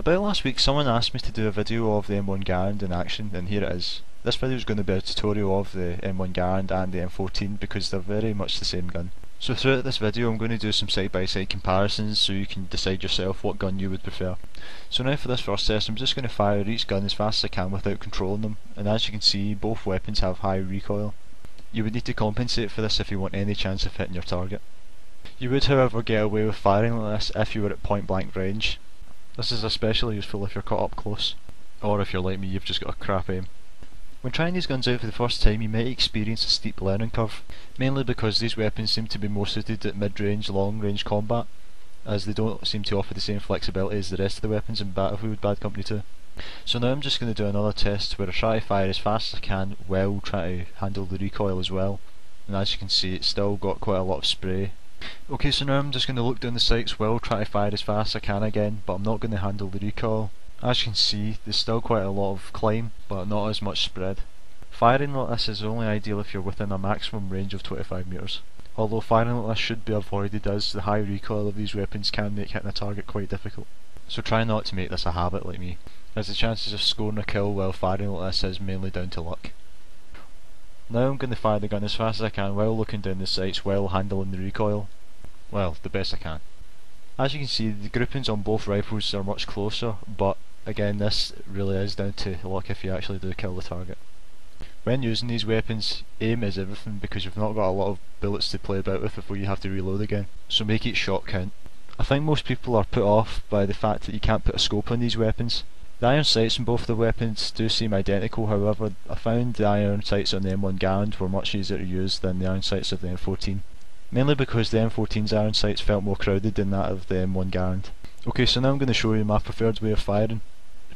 About last week someone asked me to do a video of the M1 Garand in action, and here it is. This video is going to be a tutorial of the M1 Garand and the M14 because they're very much the same gun. So throughout this video I'm going to do some side by side comparisons so you can decide yourself what gun you would prefer. So now for this first test I'm just going to fire each gun as fast as I can without controlling them, and as you can see both weapons have high recoil. You would need to compensate for this if you want any chance of hitting your target. You would however get away with firing like this if you were at point blank range. This is especially useful if you're caught up close, or if you're like me, you've just got a crap aim. When trying these guns out for the first time you might experience a steep learning curve, mainly because these weapons seem to be more suited at mid-range, long-range combat, as they don't seem to offer the same flexibility as the rest of the weapons in Battlefield Bad Company 2. So now I'm just going to do another test where I try to fire as fast as I can while trying to handle the recoil as well, and as you can see it's still got quite a lot of spray. Okay, so now I'm just going to look down the sights while trying to fire as fast as I can again, but I'm not going to handle the recoil. As you can see, there's still quite a lot of climb, but not as much spread. Firing like this is only ideal if you're within a maximum range of 25 meters. Although firing like this should be avoided as the high recoil of these weapons can make hitting a target quite difficult. So try not to make this a habit like me, as the chances of scoring a kill while firing like this is mainly down to luck. Now I'm going to fire the gun as fast as I can while looking down the sights while handling the recoil. Well, the best I can. As you can see, the groupings on both rifles are much closer, but again this really is down to luck if you actually do kill the target. When using these weapons, aim is everything because you've not got a lot of bullets to play about with before you have to reload again, so make each shot count. I think most people are put off by the fact that you can't put a scope on these weapons. The iron sights on both the weapons do seem identical, however I found the iron sights on the M1 Garand were much easier to use than the iron sights of the M14. Mainly because the M14's iron sights felt more crowded than that of the M1 Garand. Okay, so now I'm going to show you my preferred way of firing.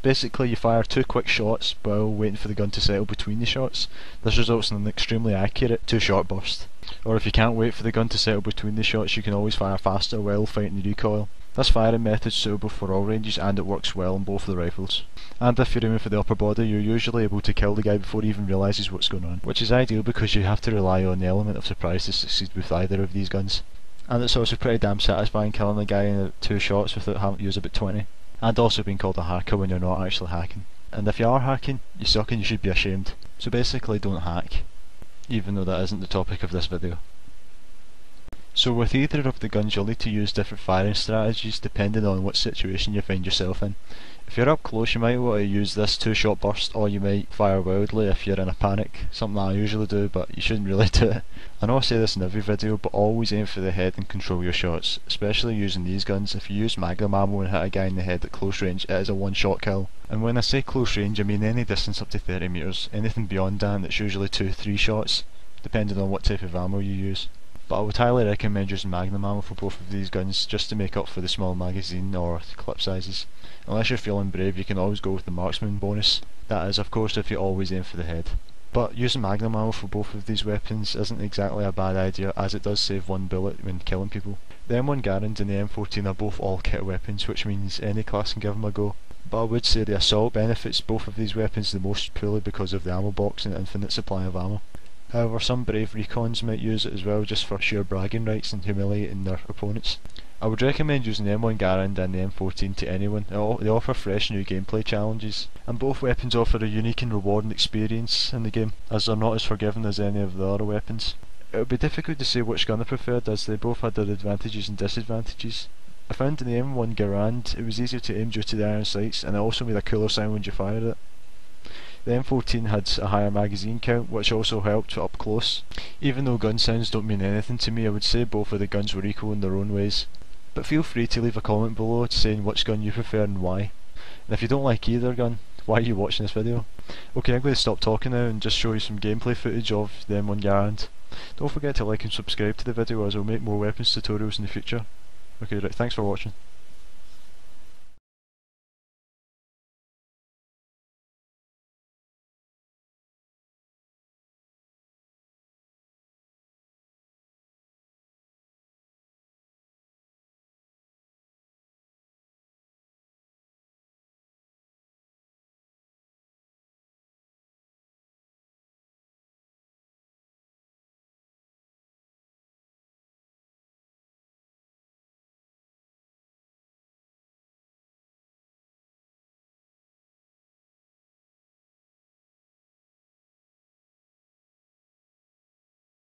Basically you fire two quick shots while waiting for the gun to settle between the shots. This results in an extremely accurate 2-shot burst. Or if you can't wait for the gun to settle between the shots you can always fire faster while fighting the recoil. This firing method is suitable for all ranges and it works well on both the rifles. And if you're aiming for the upper body you're usually able to kill the guy before he even realises what's going on, which is ideal because you have to rely on the element of surprise to succeed with either of these guns. And it's also pretty damn satisfying killing a guy in 2 shots without having to use about 20. And also being called a hacker when you're not actually hacking. And if you are hacking, you suck and you should be ashamed. So basically don't hack, even though that isn't the topic of this video. So with either of the guns you'll need to use different firing strategies depending on what situation you find yourself in. If you're up close you might want to use this 2-shot burst, or you might fire wildly if you're in a panic, something I usually do but you shouldn't really do it. I know I say this in every video but always aim for the head and control your shots, especially using these guns. If you use magnum ammo and hit a guy in the head at close range it is a 1-shot kill. And when I say close range I mean any distance up to 30 meters, anything beyond that it's usually 2-3 shots, depending on what type of ammo you use. But I would highly recommend using magnum ammo for both of these guns just to make up for the small magazine or clip sizes. Unless you're feeling brave you can always go with the marksman bonus, that is of course if you always aim for the head. But using magnum ammo for both of these weapons isn't exactly a bad idea as it does save 1 bullet when killing people. The M1 Garand and the M14 are both all kit weapons, which means any class can give them a go. But I would say the assault benefits both of these weapons the most purely because of the ammo box and infinite supply of ammo. However, some brave recons might use it as well just for sheer bragging rights and humiliating their opponents. I would recommend using the M1 Garand and the M14 to anyone. They offer fresh new gameplay challenges, and both weapons offer a unique and rewarding experience in the game, as they're not as forgiving as any of the other weapons. It would be difficult to say which gun I preferred as they both had their advantages and disadvantages. I found in the M1 Garand it was easier to aim due to the iron sights, and it also made a cooler sound when you fired it. The M14 had a higher magazine count, which also helped up close. Even though gun sounds don't mean anything to me, I would say both of the guns were equal in their own ways. But feel free to leave a comment below saying which gun you prefer and why. And if you don't like either gun, why are you watching this video? Okay, I'm going to stop talking now and just show you some gameplay footage of the M1 Garand. Don't forget to like and subscribe to the video as I'll make more weapons tutorials in the future. Okay, right, thanks for watching.